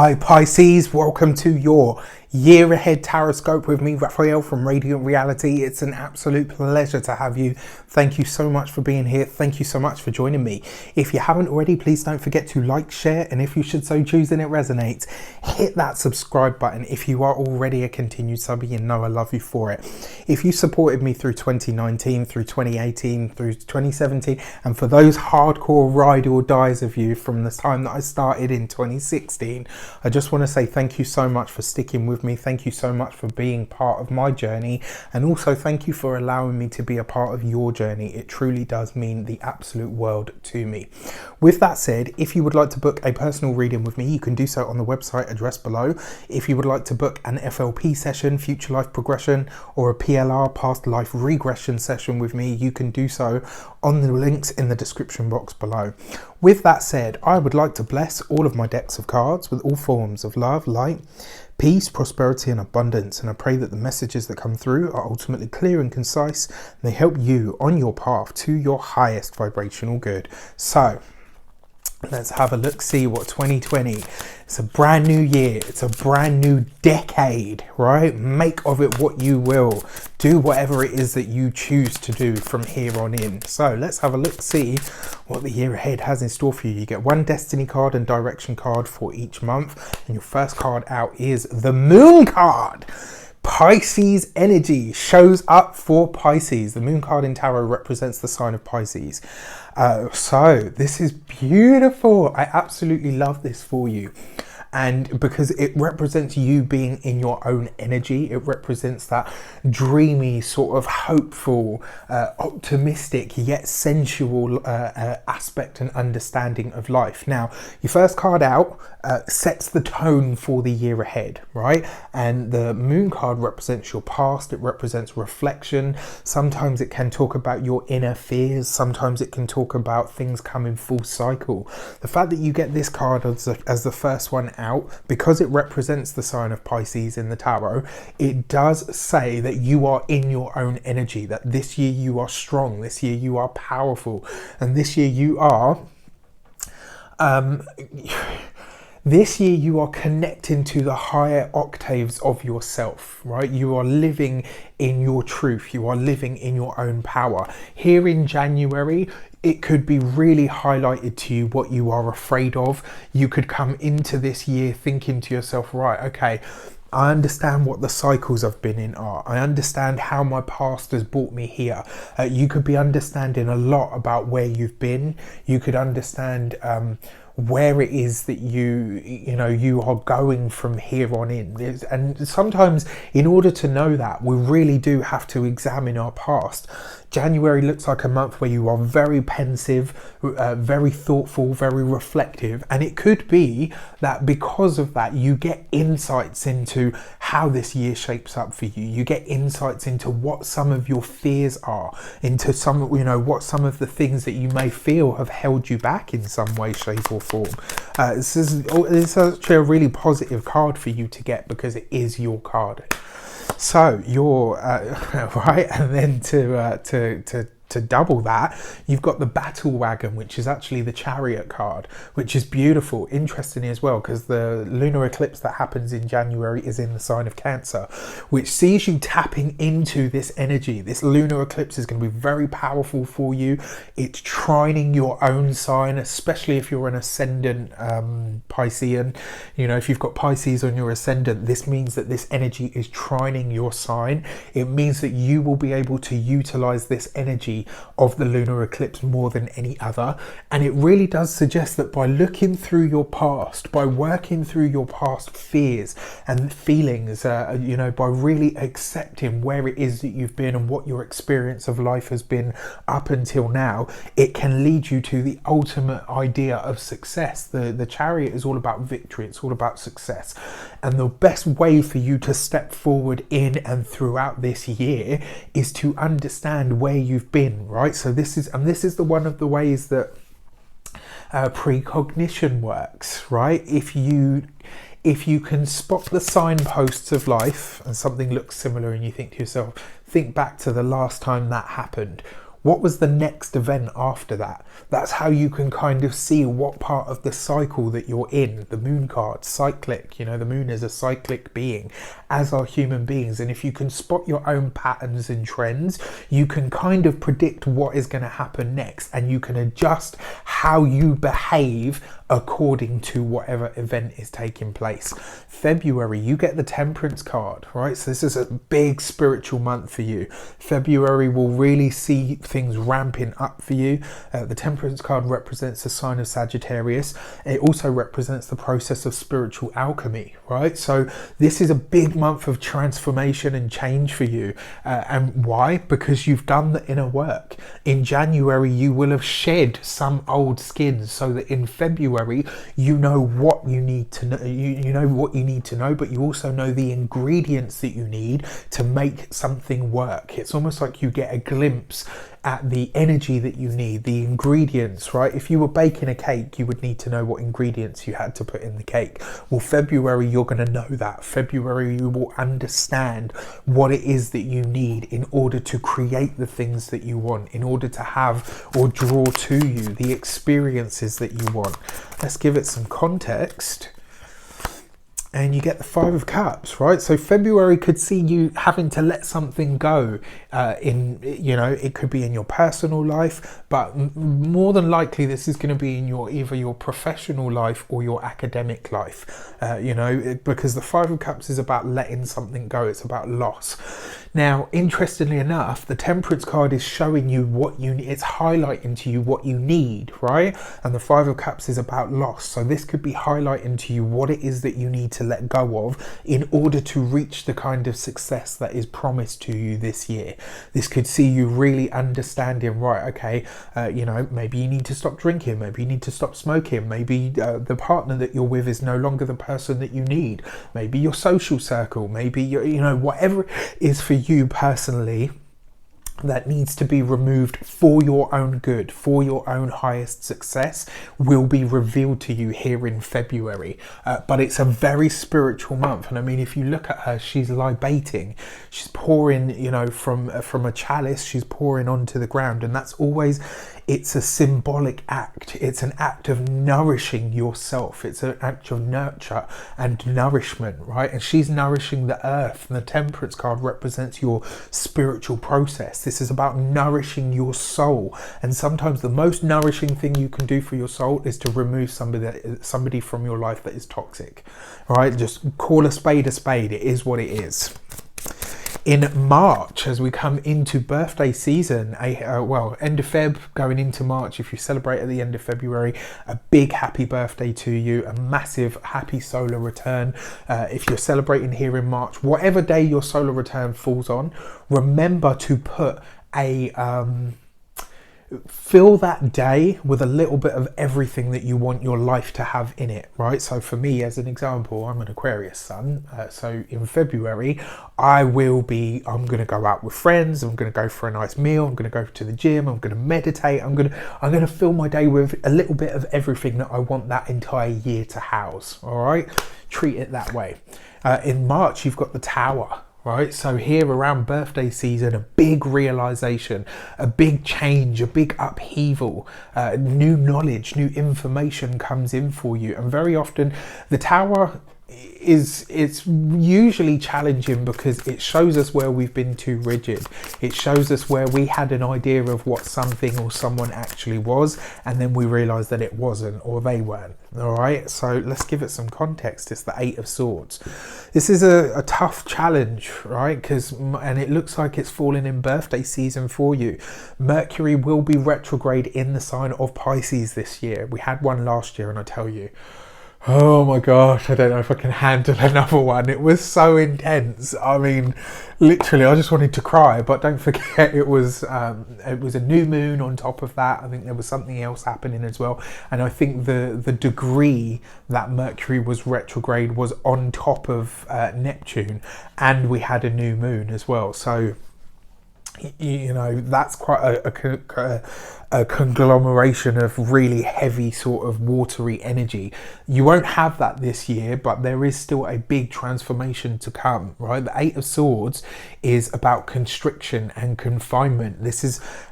Hi Pisces, welcome to your year ahead tarot with me, Raphael from Radiant Reality. It's an absolute pleasure to have you. Thank you so much for being here. Thank you so much for joining me. If you haven't already, please don't forget to like, share, and if you should so choose and it resonates, hit that subscribe button. If you are already a continued sub, you know I love you for it. If you supported me through 2019, through 2018, through 2017, and for those hardcore ride or dies of you from the time that I started in 2016, I just want to say thank you so much for sticking with me. Thank you so much for being part of my journey, and also thank you for allowing me to be a part of your journey. It truly does mean the absolute world to me. With that said, if you would like to book a personal reading with me, you can do so on the website addressed below. If you would like to book an FLP session, future life progression, or a PLR, past life regression session with me, you can do so on the links in the description box below. With that said, I would like to bless all of my decks of cards with all forms of love, light, peace, prosperity and abundance, and I pray that the messages that come through are ultimately clear and concise, and they help you on your path to your highest vibrational good. So let's have a look, see what 2020, it's a brand new year, it's a brand new decade, right? Make of it what you will. Do whatever it is that you choose to do from here on in. So let's have a look, see what the year ahead has in store for you. You get one destiny card and direction card for each month, and your first card out is the Moon card. Pisces energy shows up for Pisces. The Moon card in tarot represents the sign of Pisces. So this is beautiful. I absolutely love this for you. And because it represents you being in your own energy, it represents that dreamy, sort of hopeful, optimistic yet sensual aspect and understanding of life. Now, your first card out sets the tone for the year ahead, right? And the Moon card represents your past, it represents reflection. Sometimes it can talk about your inner fears, sometimes it can talk about things coming full cycle. The fact that you get this card as the first one out, because it represents the sign of Pisces in the tarot, it does say that you are in your own energy, that this year you are strong, this year you are powerful, and this year you are this year you are connecting to the higher octaves of yourself, right? You are living in your truth. You are living in your own power. Here in January, it could be really highlighted to you what you are afraid of. You could come into this year thinking to yourself, right, okay, I understand what the cycles I've been in are. I understand how my past has brought me here. You could be understanding a lot about where you've been. You could understand where it is that you are going from here on in. And sometimes in order to know that, we really do have to examine our past. January looks like a month where you are very pensive, very thoughtful, very reflective, and it could be that because of that you get insights into how this year shapes up for you. You get insights into what some of your fears are, into some, what some of the things that you may feel have held you back in some way, shape or form. This is actually a really positive card for you to get because it is your card. So you're right, and then to double that, you've got the Battle Wagon, which is actually the Chariot card, which is beautiful. Interestingly as well, because the lunar eclipse that happens in January is in the sign of Cancer, which sees you tapping into this energy. This lunar eclipse is going to be very powerful for you. It's trining your own sign, especially if you're an ascendant Piscean. If you've got Pisces on your ascendant, this means that this energy is trining your sign. It means that you will be able to utilize this energy of the lunar eclipse more than any other, and it really does suggest that by looking through your past, by working through your past fears and feelings, by really accepting where it is that you've been and what your experience of life has been up until now, it can lead you to the ultimate idea of success. The Chariot is all about victory, it's all about success, and the best way for you to step forward in and throughout this year is to understand where you've been. Right, so this is one of the ways that precognition works, right? If you can spot the signposts of life and something looks similar and you think to yourself, think back to the last time that happened. What was the next event after that? That's how you can kind of see what part of the cycle that you're in. The moon card, cyclic, you know, the moon is a cyclic being, as are human beings. And if you can spot your own patterns and trends, you can kind of predict what is going to happen next, and you can adjust how you behave according to whatever event is taking place. February, you get the Temperance card, right? So this is a big spiritual month for you. February will really see things ramping up for you. The Temperance card represents the sign of Sagittarius. It also represents the process of spiritual alchemy, right? So this is a big month of transformation and change for you. And why? Because you've done the inner work. In January, you will have shed some old skins so that in February, you know what you need to know. You know what you need to know, but you also know the ingredients that you need to make something work. It's almost like you get a glimpse at the energy that you need, the ingredients, right? If you were baking a cake, you would need to know what ingredients you had to put in the cake. Well, February, you're going to know that. February, you will understand what it is that you need in order to create the things that you want, in order to have or draw to you the experiences that you want. Let's give it some context. And you get the Five of Cups, right? So February could see you having to let something go in, you know, it could be in your personal life, but more than likely this is going to be in your either your professional life or your academic life, you know, because the Five of Cups is about letting something go. It's about loss. Now, interestingly enough, the Temperance card is showing you what you need. It's highlighting to you what you need, right? And the Five of Cups is about loss. So this could be highlighting to you what it is that you need to let go of in order to reach the kind of success that is promised to you this year. This could see you really understanding, right, okay, you know, maybe you need to stop drinking, maybe you need to stop smoking, maybe the partner that you're with is no longer the person that you need, maybe your social circle, maybe you know, whatever it is for you personally that needs to be removed for your own good, for your own highest success, will be revealed to you here in February. But it's a very spiritual month. And I mean, if you look at her, she's libating. She's pouring, you know, from a chalice, she's pouring onto the ground. And that's always, it's a symbolic act. It's an act of nourishing yourself. It's an act of nurture and nourishment, right? And she's nourishing the earth. And the Temperance card represents your spiritual process. This is about nourishing your soul. And sometimes the most nourishing thing you can do for your soul is to remove somebody from your life that is toxic, right? Just call a spade a spade. It is what it is. In March, as we come into birthday season, well, end of Feb, going into March, if you celebrate at the end of February, a big happy birthday to you, a massive happy solar return. If you're celebrating here in March, whatever day your solar return falls on, remember to put fill that day with a little bit of everything that you want your life to have in it, right? So for me, as an example, I'm an Aquarius sun. So in February, I'm going to go out with friends. I'm going to go for a nice meal. I'm going to go to the gym. I'm going to meditate. I'm going to fill my day with a little bit of everything that I want that entire year to house. All right. Treat it that way. In March, you've got the Tower. Right, so here around birthday season, a big realization, a big change, a big upheaval, new knowledge, new information comes in for you. And very often the Tower it's usually challenging because it shows us where we've been too rigid. It shows us where we had an idea of what something or someone actually was, and then we realized that it wasn't, or they weren't. All right, so let's give it some context. It's the Eight of Swords. This is a tough challenge, right? And it looks like it's falling in birthday season for you. Mercury will be retrograde in the sign of Pisces this year. We had one last year, and I tell you, oh my gosh, I don't know if I can handle another one. It was so intense. I mean, literally, I just wanted to cry. But don't forget, it was a new moon on top of that. I think there was something else happening as well. And I think the degree that Mercury was retrograde was on top of Neptune, and we had a new moon as well. So, you know, that's quite a conglomeration of really heavy sort of watery energy. You won't have that this year, but there is still a big transformation to come, right? The Eight of Swords is about constriction and confinement.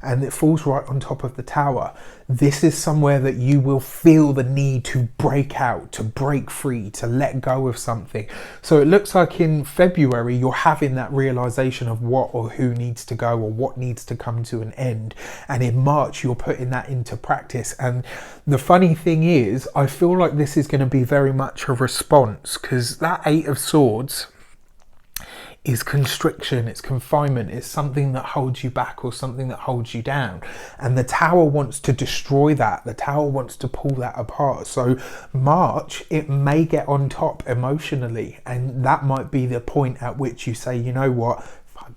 And it falls right on top of the Tower. This is somewhere that you will feel the need to break out, to break free, to let go of something. So it looks like in February, you're having that realization of what or who needs to go or what needs to come to an end. And in March, you're putting that into practice. And the funny thing is, I feel like this is going to be very much a response, because that Eight of Swords is constriction, it's confinement, it's something that holds you back or something that holds you down. And the Tower wants to destroy that. The Tower wants to pull that apart. So March, it may get on top emotionally, and that might be the point at which you say, you know what,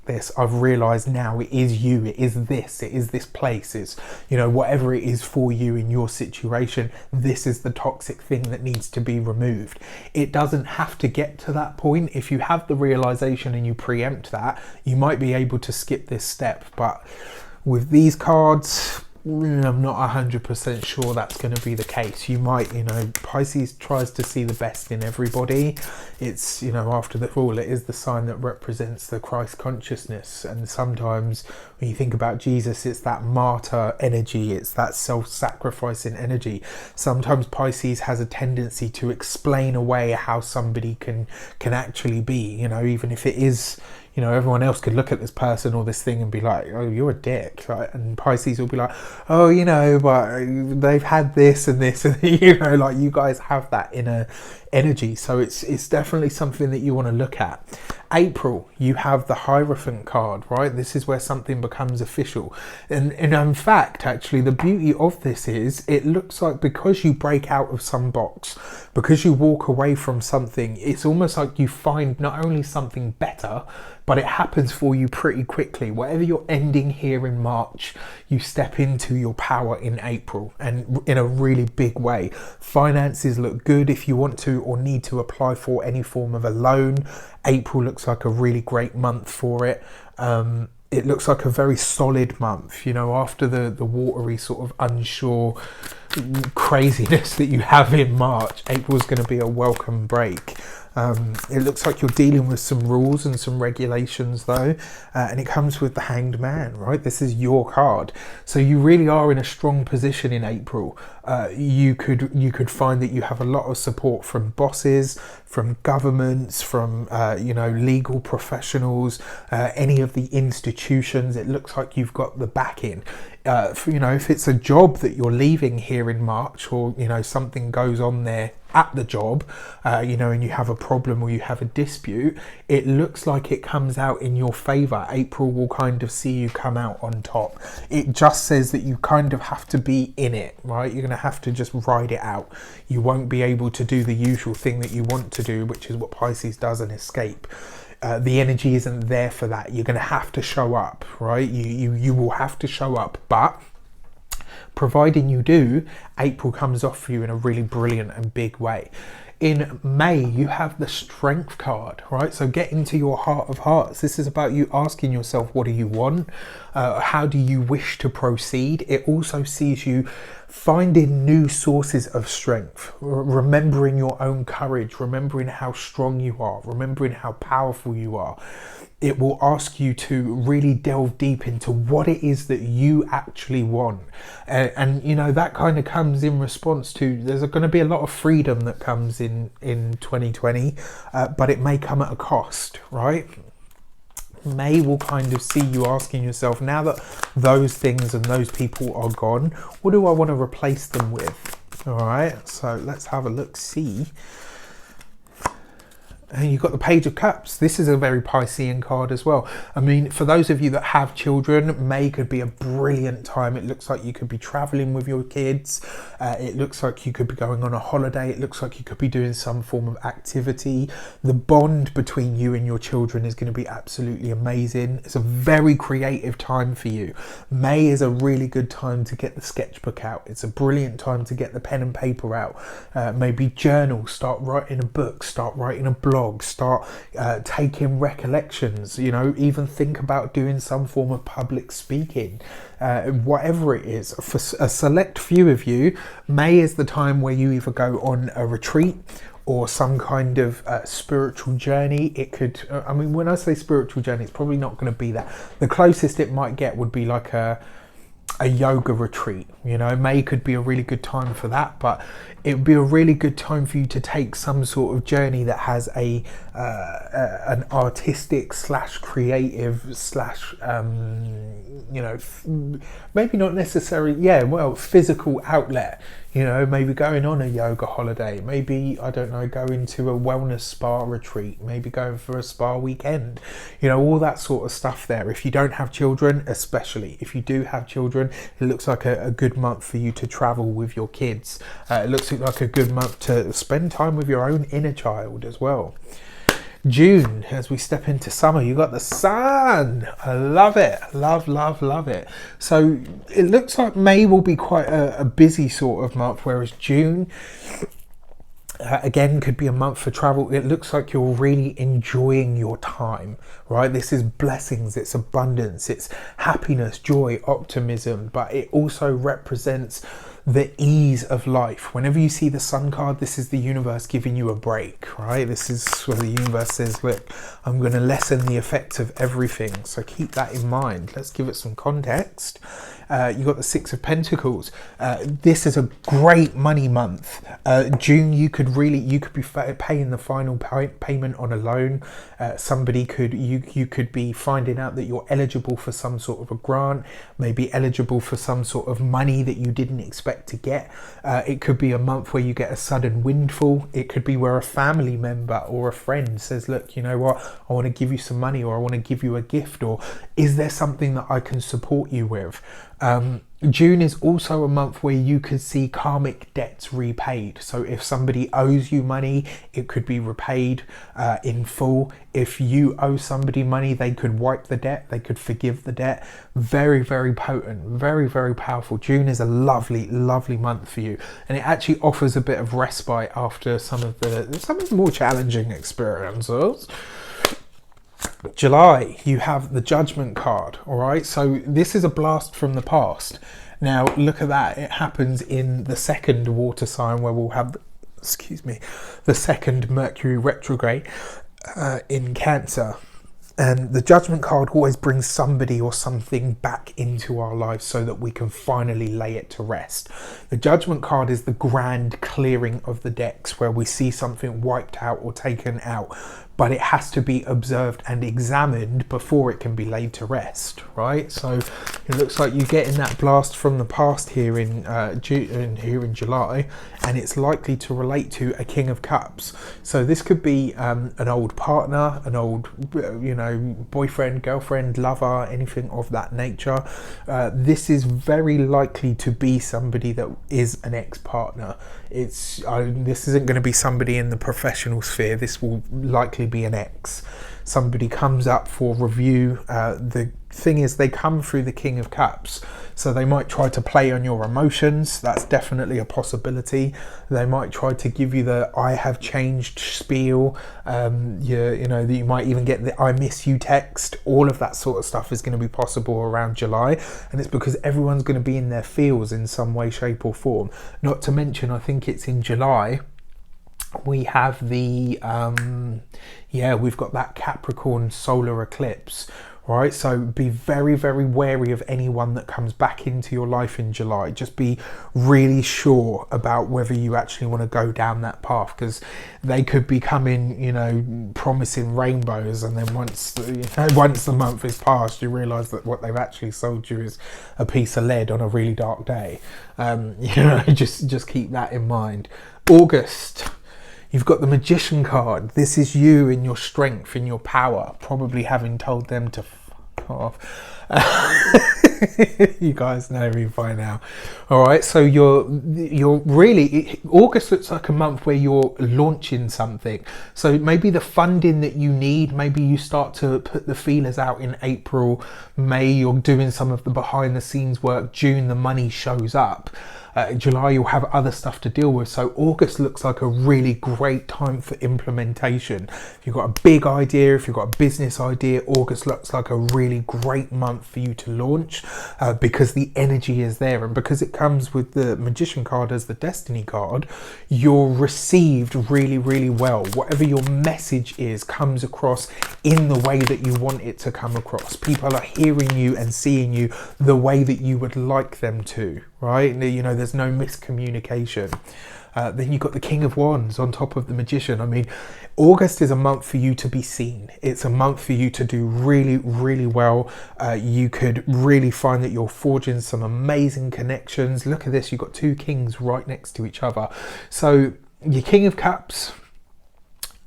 this, I've realized now it is you, it is this place, it's, you know, whatever it is for you in your situation, this is the toxic thing that needs to be removed. It doesn't have to get to that point. If you have the realization and you preempt that, you might be able to skip this step. But with these cards, I'm not 100% sure that's going to be the case. You might, you know, Pisces tries to see the best in everybody. It's, you know, after all, it is the sign that represents the Christ consciousness. And sometimes when you think about Jesus, it's that martyr energy, it's that self-sacrificing energy. Sometimes Pisces has a tendency to explain away how somebody can actually be, you know, even if it is, you know, everyone else could look at this person or this thing and be like, oh, you're a dick, right? And Pisces will be like, oh, you know, but they've had this and this, and you know, like, you guys have that inner energy. So it's definitely something that you want to look at. April, you have the Hierophant card, right? This is where something becomes official. And in fact, actually, the beauty of this is it looks like, because you break out of some box, because you walk away from something, it's almost like you find not only something better, but it happens for you pretty quickly. Whatever you're ending here in March, you step into your power in April, and in a really big way. Finances look good if you want to or need to apply for any form of a loan. April looks like a really great month for it. It looks like a very solid month, you know, after the watery sort of unsure craziness that you have in March. April's going to be a welcome break. It looks like you're dealing with some rules and some regulations though, and it comes with the Hanged Man, right? This is your card, so you really are in a strong position in April. You could find that you have a lot of support from bosses, from governments, from you know, legal professionals, any of the institutions. It looks like you've got the backing. You know, if it's a job that you're leaving here in March, or you know, something goes on there at the job, you know, and you have a problem or you have a dispute, it looks like it comes out in your favor. April will kind of see you come out on top. It just says that you kind of have to be in it, right? You're going to have to just ride it out. You won't be able to do the usual thing that you want to do, which is what Pisces does, and escape. The energy isn't there for that. You're going to have to show up, right? You will have to show up, but providing you do, April comes off for you in a really brilliant and big way. In May, you have the Strength card, right? So get into your heart of hearts. This is about you asking yourself, what do you want? How do you wish to proceed? It also sees you finding new sources of strength, remembering your own courage, remembering how strong you are, remembering how powerful you are. It will ask you to really delve deep into what it is that you actually want. And you know, that kind of comes in response to, there's going to be a lot of freedom that comes in 2020, but it may come at a cost, right? May will kind of see you asking yourself, now that those things and those people are gone, what do I want to replace them with? All right, so let's have a look, see. And you've got the Page of Cups. This is a very Piscean card as well. I mean, for those of you that have children, May could be a brilliant time. It looks like you could be traveling with your kids. It looks like you could be going on a holiday. It looks like you could be doing some form of activity. The bond between you and your children is going to be absolutely amazing. It's a very creative time for you. May is a really good time to get the sketchbook out. It's a brilliant time to get the pen and paper out. Maybe journal, start writing a book, start writing a blog, jog, start taking recollections, you know, even think about doing some form of public speaking, whatever it is. For a select few of you, May is the time where you either go on a retreat or some kind of spiritual journey. It could, I mean, when I say spiritual journey, it's probably not going to be that. The closest it might get would be like a yoga retreat. You know, May could be a really good time for that, but it would be a really good time for you to take some sort of journey that has an artistic / creative / you know, maybe not necessarily, physical outlet. You know, maybe going on a yoga holiday, maybe, I don't know, going to a wellness spa retreat, maybe going for a spa weekend, you know, all that sort of stuff there. If you don't have children, especially if you do have children, it looks like a good month for you to travel with your kids. It looks like a good month to spend time with your own inner child as well. June, as we step into summer, you got the sun. I love it. Love it. So it looks like May will be quite a busy sort of month, whereas June again could be a month for travel. It looks like you're really enjoying your time, right? This is blessings, it's abundance, it's happiness, joy, optimism, but it also represents the ease of life. Whenever you see the sun card, this is the universe giving you a break, right? This is where the universe says, look, I'm going to lessen the effects of everything. So keep that in mind. Let's give it some context. You got the Six of Pentacles. This is a great money month. June, you could be paying the final payment on a loan. You could be finding out that you're eligible for some sort of a grant, maybe eligible for some sort of money that you didn't expect to get. It could be a month where you get a sudden windfall. It could be where a family member or a friend says, look, you know what, I want to give you some money, or I want to give you a gift, or is there something that I can support you with? June is also a month where you could see karmic debts repaid. So if somebody owes you money, it could be repaid in full. If you owe somebody money, they could wipe the debt, they could forgive the debt. Very, very potent, very, very powerful. June is a lovely month for you, and it actually offers a bit of respite after some of the more challenging experiences. July, you have the Judgment card. All right, so this is a blast from the past. Now look at that, it happens in the second water sign, where we'll have the second Mercury retrograde in Cancer. And the Judgment card always brings somebody or something back into our lives so that we can finally lay it to rest. The Judgment card is the grand clearing of the decks, where we see something wiped out or taken out, but it has to be observed and examined before it can be laid to rest, right? So it looks like you're getting that blast from the past here in July, and it's likely to relate to a King of Cups. So this could be an old partner, an old, boyfriend, girlfriend, lover, anything of that nature. This is very likely to be somebody that is an ex-partner. This isn't going to be somebody in the professional sphere. This will likely be an ex. Somebody comes up for review. The thing is, they come through the King of Cups, so they might try to play on your emotions. That's definitely a possibility. They might try to give you the I have changed spiel. That you might even get the I miss you text. All of that sort of stuff is going to be possible around July, and it's because everyone's going to be in their feels in some way, shape or form. Not to mention, I think it's in July we have we've got that Capricorn solar eclipse, right? So be very, very wary of anyone that comes back into your life in July. Just be really sure about whether you actually want to go down that path, because they could be coming, promising rainbows, and then once the month is past, you realise that what they've actually sold you is a piece of lead on a really dark day. Just keep that in mind. August. You've got the Magician card. This is you in your strength, in your power, probably having told them to fuck off. You guys know me by now. All right, so you're really, August looks like a month where you're launching something. So maybe the funding that you need, maybe you start to put the feelers out in April, May, you're doing some of the behind the scenes work, June the money shows up. July you'll have other stuff to deal with. So August looks like a really great time for implementation. If you've got a big idea, if you've got a business idea, August looks like a really great month for you to launch, because the energy is there, and because it comes with the Magician card as the Destiny card, you're received really well. Whatever your message is comes across in the way that you want it to come across. People are hearing you and seeing you the way that you would like them to, right? You know, there's no miscommunication. Then you've got the King of Wands on top of the Magician. I mean, August is a month for you to be seen. It's a month for you to do really well. You could really find that you're forging some amazing connections. Look at this, you've got two kings right next to each other. So your King of Cups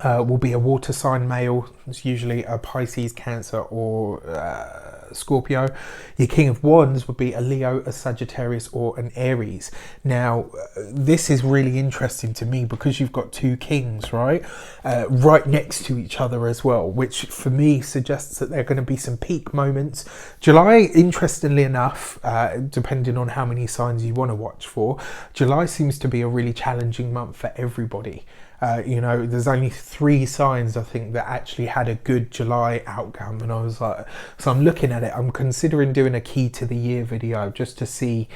will be a water sign male. It's usually a Pisces, Cancer or Scorpio. Your King of Wands would be a Leo, a Sagittarius or an Aries. Now this is really interesting to me because you've got two kings right next to each other as well, which for me suggests that there are going to be some peak moments. July, interestingly enough, depending on how many signs you want to watch for, July seems to be a really challenging month for everybody. You know, there's only 3 signs I think that actually had a good July outcome, and I was like, so I'm looking at it, I'm considering doing a key to the year video just to see,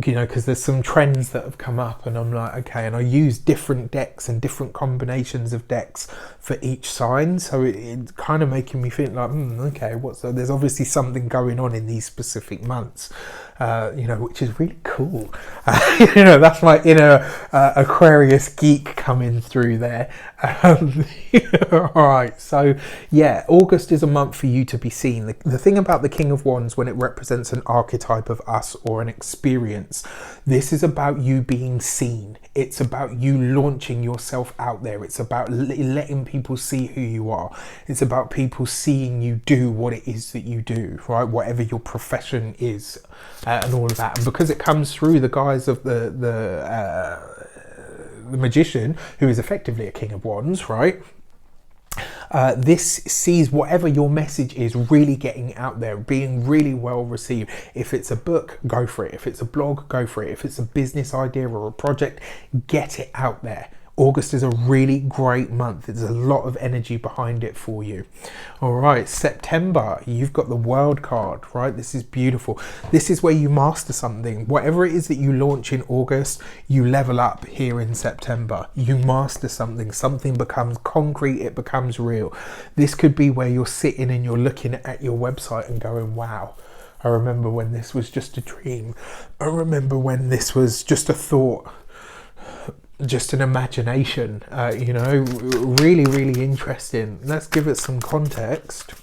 you know, because there's some trends that have come up and I'm like, okay, and I use different decks and different combinations of decks for each sign, so it's kind of making me think like, okay, there's obviously something going on in these specific months, you know, which is really cool. You know, that's my inner Aquarius geek coming through there. All right, so yeah, August is a month for you to be seen. The thing about the King of Wands, when it represents an archetype of us or an experience, this is about you being seen. It's about you launching yourself out there. It's about letting people see who you are. It's about people seeing you do what it is that you do, right? Whatever your profession is, and all of that. And because it comes through the guise of the Magician, who is effectively a King of Wands, right? This sees whatever your message is really getting out there, being really well received. If it's a book, go for it. If it's a blog, go for it. If it's a business idea or a project, get it out there. August is a really great month. There's a lot of energy behind it for you. All right, September, you've got the World card, right? This is beautiful. This is where you master something. Whatever it is that you launch in August, you level up here in September. You master something. Something becomes concrete. It becomes real. This could be where you're sitting and you're looking at your website and going, wow, I remember when this was just a dream. I remember when this was just a thought, just an imagination. You know, really interesting. Let's give it some context.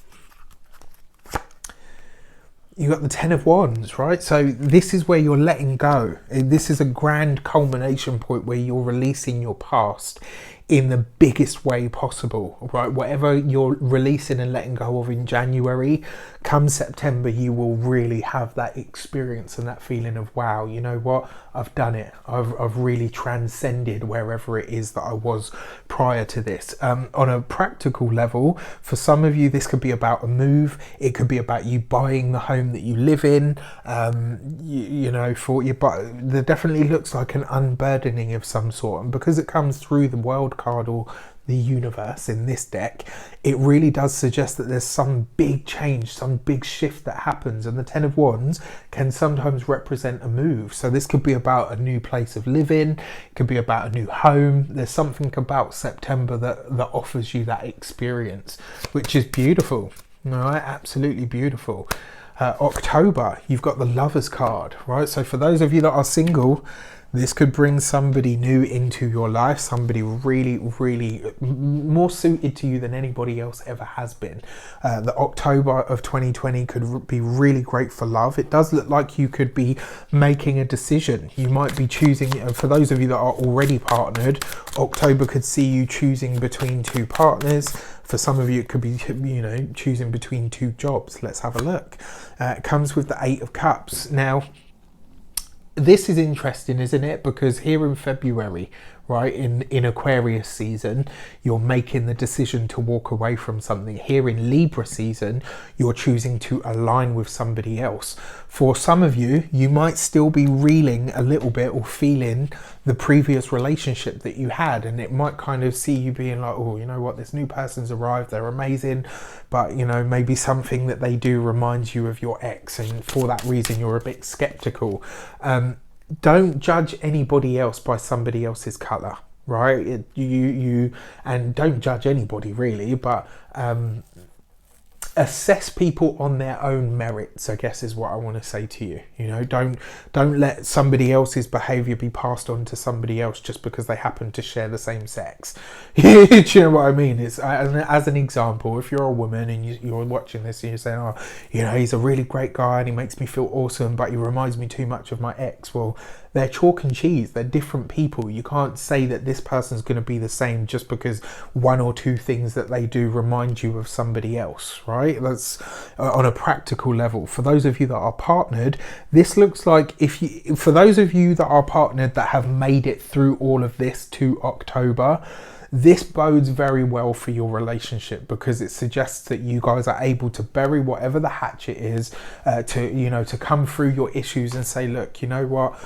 You got the Ten of Wands, right? So this is where you're letting go. This is a grand culmination point where you're releasing your past in the biggest way possible, right? Whatever you're releasing and letting go of in January, come September, you will really have that experience and that feeling of, wow, you know what? I've done it. I've really transcended wherever it is that I was prior to this. On a practical level, for some of you, this could be about a move. It could be about you buying the home that you live in. You know, for you, but there definitely looks like an unburdening of some sort. And because it comes through the World card or the universe in this deck, it really does suggest that there's some big change, some big shift that happens, and the Ten of Wands can sometimes represent a move. So this could be about a new place of living, it could be about a new home. There's something about September that offers you that experience, which is beautiful. All right, absolutely beautiful. October, you've got the Lovers card, right? So for those of you that are single, This could bring somebody new into your life, somebody really, really more suited to you than anybody else ever has been. The October of 2020 could be really great for love. It does look like you could be making a decision. You might be choosing, for those of you that are already partnered, October could see you choosing between two partners. For some of you, it could be, choosing between two jobs. Let's have a look. It comes with the 8 of Cups. Now, this is interesting, isn't it? Because here in February, right, in Aquarius season, you're making the decision to walk away from something. Here in Libra season, you're choosing to align with somebody else. For some of you, you might still be reeling a little bit or feeling the previous relationship that you had, and it might kind of see you being like, oh, you know what, this new person's arrived, they're amazing, but maybe something that they do reminds you of your ex, and for that reason you're a bit skeptical. Don't judge anybody else by somebody else's color, right? You and don't judge anybody really, but assess people on their own merits, I guess is what I want to say to you. Don't let somebody else's behavior be passed on to somebody else just because they happen to share the same sex. Do you know what I mean? It's as an example, if you're a woman and you're watching this and you're saying, oh, he's a really great guy and he makes me feel awesome, but he reminds me too much of my ex. Well, they're chalk and cheese. They're different people. You can't say that this person's going to be the same just because one or two things that they do remind you of somebody else, right? That's on a practical level. For those of you that are partnered, this looks like for those of you that are partnered that have made it through all of this to October, this bodes very well for your relationship, because it suggests that you guys are able to bury whatever the hatchet is, to come through your issues and say, look, you know what?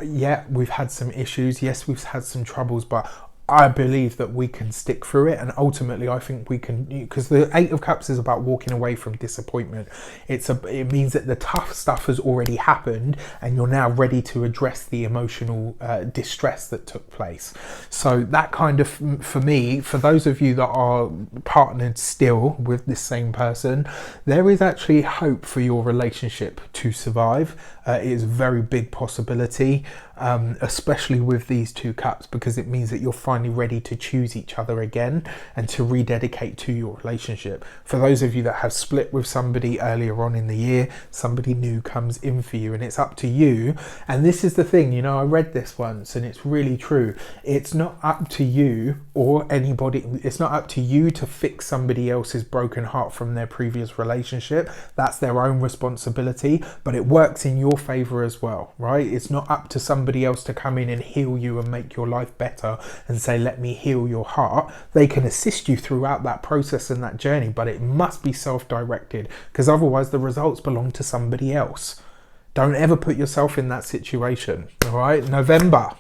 Yeah, we've had some issues. Yes, we've had some troubles, but I believe that we can stick through it, and ultimately I think we can, because the 8 of Cups is about walking away from disappointment. It means that the tough stuff has already happened and you're now ready to address the emotional distress that took place. So that kind of, for me, for those of you that are partnered still with this same person, there is actually hope for your relationship to survive. It is a very big possibility, especially with these 2 cups, because it means that you're finally ready to choose each other again and to rededicate to your relationship. For those of you that have split with somebody earlier on in the year, somebody new comes in for you, and it's up to you. And this is the thing, I read this once and it's really true. It's not up to you or anybody, it's not up to you to fix somebody else's broken heart from their previous relationship. That's their own responsibility, but it works in your favor as well, right? It's not up to somebody else to come in and heal you and make your life better and say, let me heal your heart. They can assist you throughout that process and that journey, but it must be self-directed, because otherwise the results belong to somebody else. Don't ever put yourself in that situation. All right, November,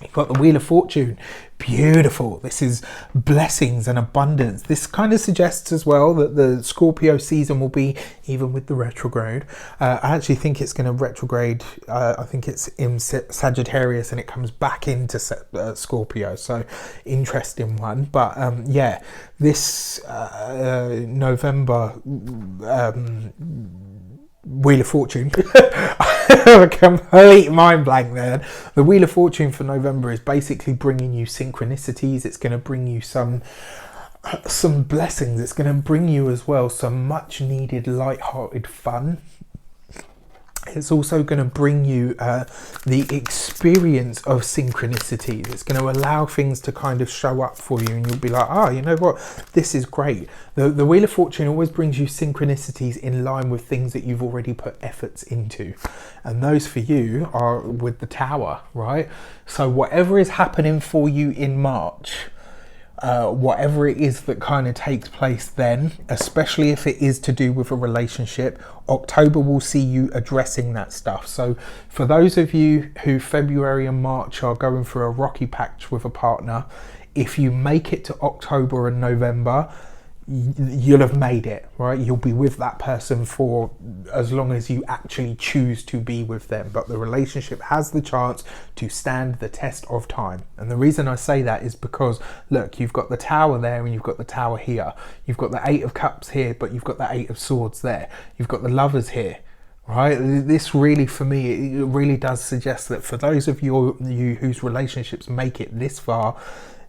you've got the Wheel of Fortune. Beautiful. This is blessings and abundance. This kind of suggests as well that the Scorpio season will be, even with the retrograde, I actually think it's going to retrograde. I think it's in Sagittarius and it comes back into Scorpio. So interesting one. But yeah, this November Wheel of Fortune, a complete mind blank there. The Wheel of Fortune for November is basically bringing you synchronicities. It's going to bring you some blessings. It's going to bring you as well some much needed light-hearted fun. It's also going to bring you the experience of synchronicities. It's going to allow things to kind of show up for you, and you'll be like, oh, you know what, this is great. The Wheel of Fortune always brings you synchronicities in line with things that you've already put efforts into. And those for you are with the Tower, right? So whatever is happening for you in March, whatever it is that kind of takes place then, especially if it is to do with a relationship, October will see you addressing that stuff. So for those of you who February and March are going through a rocky patch with a partner, if you make it to October and November, you'll have made it, right? You'll be with that person for as long as you actually choose to be with them, but the relationship has the chance to stand the test of time. And the reason I say that is because, look, you've got the Tower there and you've got the Tower here. You've got the 8 of Cups here, but you've got the 8 of Swords there. You've got the Lovers here. right? This really, for me, it really does suggest that for those of you whose relationships make it this far,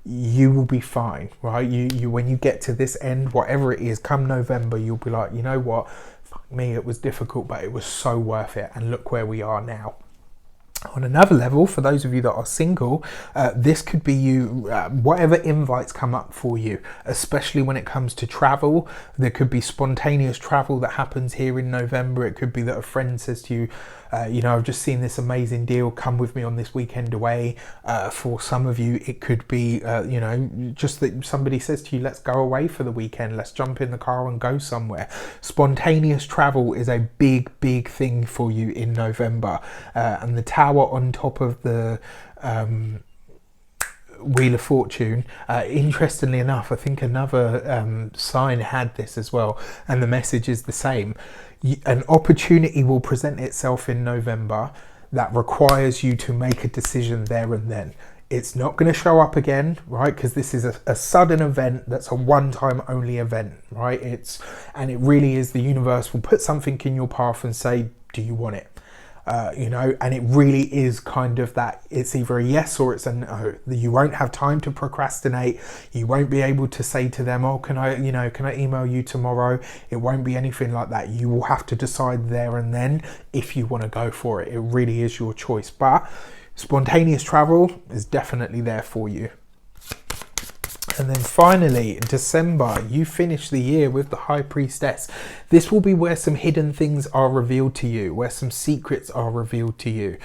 you will be fine, right? You when you get to this end, whatever it is, come November, you'll be like, you know what, fuck me, it was difficult, but it was so worth it, and look where we are now. On another level, for those of you that are single, this could be you, whatever invites come up for you, especially when it comes to travel. There could be spontaneous travel that happens here in November. It could be that a friend says to you, you know, I've just seen this amazing deal, come with me on this weekend away. For some of you, it could be, you know, just that somebody says to you, let's go away for the weekend, let's jump in the car and go somewhere. Spontaneous travel is a big, big thing for you in November. And the tower on top of the Wheel of Fortune, interestingly enough, I think another sign had this as well, and the message is the same. An opportunity will present itself in November that requires you to make a decision there and then. It's not going to show up again, right? Because this is a sudden event that's a one-time only event, right? And it really is, the universe will put something in your path and say, do you want it? You know, and it really is kind of that, it's either a yes or it's a no. You won't have time to procrastinate. You won't be able to say to them, oh, can I email you tomorrow? It won't be anything like that. You will have to decide there and then if you want to go for it. It really is your choice. But spontaneous travel is definitely there for you. And then finally, December, you finish the year with the High Priestess. This will be where some hidden things are revealed to you, where some secrets are revealed to you.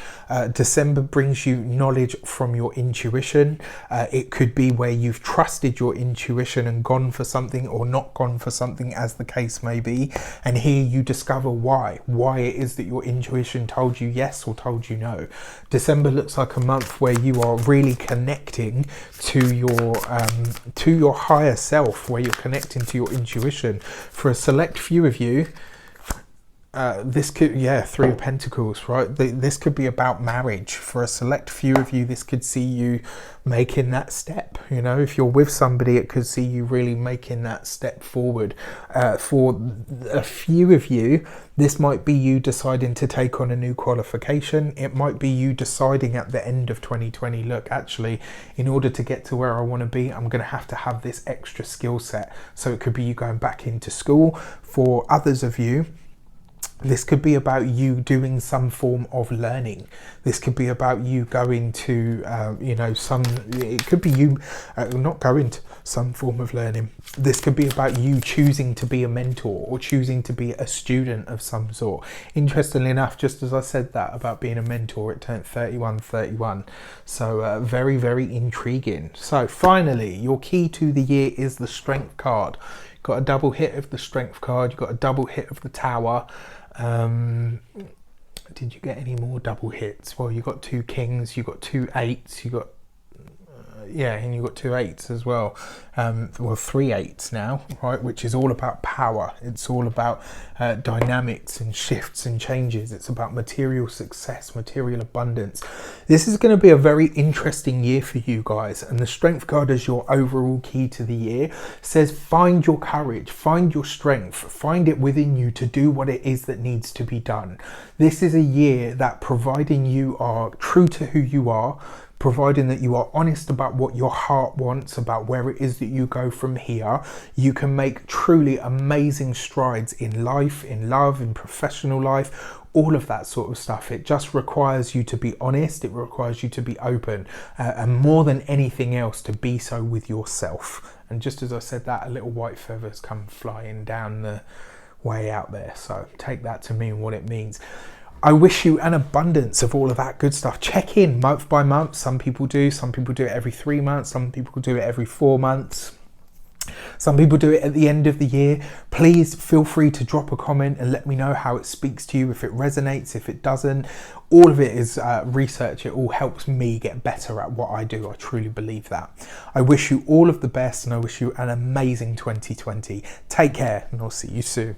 December brings you knowledge from your intuition. It could be where you've trusted your intuition and gone for something, or not gone for something, as the case may be. And here you discover why it is that your intuition told you yes or told you no. December looks like a month where you are really connecting to your higher self, where you're connecting to your intuition. For a select few of you, this could, Three of Pentacles, right? This could be about marriage. For a select few of you, this could see you making that step. You know, if you're with somebody, it could see you really making that step forward. For a few of you, this might be you deciding to take on a new qualification. It might be you deciding at the end of 2020, look, actually, in order to get to where I want to be, I'm going to have this extra skill set. So it could be you going back into school. For others of you, this could be about you doing some form of learning. This could be about you going to, it could be you not going to some form of learning. This could be about you choosing to be a mentor or choosing to be a student of some sort. Interestingly enough, just as I said that about being a mentor, it turned 31. So very, very intriguing. So finally, your key to the year is the Strength card. You've got a double hit of the Strength card. You've got a double hit of the Tower. Did you get any more double hits? Well, you got 2 kings, you got 2 8s, you got and you got 2 8s as well. 3 8s now, right? Which is all about power. It's all about dynamics and shifts and changes. It's about material success, material abundance. This is going to be a very interesting year for you guys. And the Strength card, as your overall key to the year, says find your courage, find your strength, find it within you to do what it is that needs to be done. This is a year that, providing you are true to who you are, providing that you are honest about what your heart wants, about where it is that you go from here, you can make truly amazing strides in life, in love, in professional life, all of that sort of stuff. It just requires you to be honest. It requires you to be open, and more than anything else, to be so with yourself. And just as I said that, a little white feather's come flying down the way out there. So take that to mean what it means. I wish you an abundance of all of that good stuff. Check in month by month. Some people do it every 3 months. Some people do it every 4 months. Some people do it at the end of the year. Please feel free to drop a comment and let me know how it speaks to you, if it resonates, if it doesn't. All of it is research. It all helps me get better at what I do. I truly believe that. I wish you all of the best, and I wish you an amazing 2020. Take care, and I'll see you soon.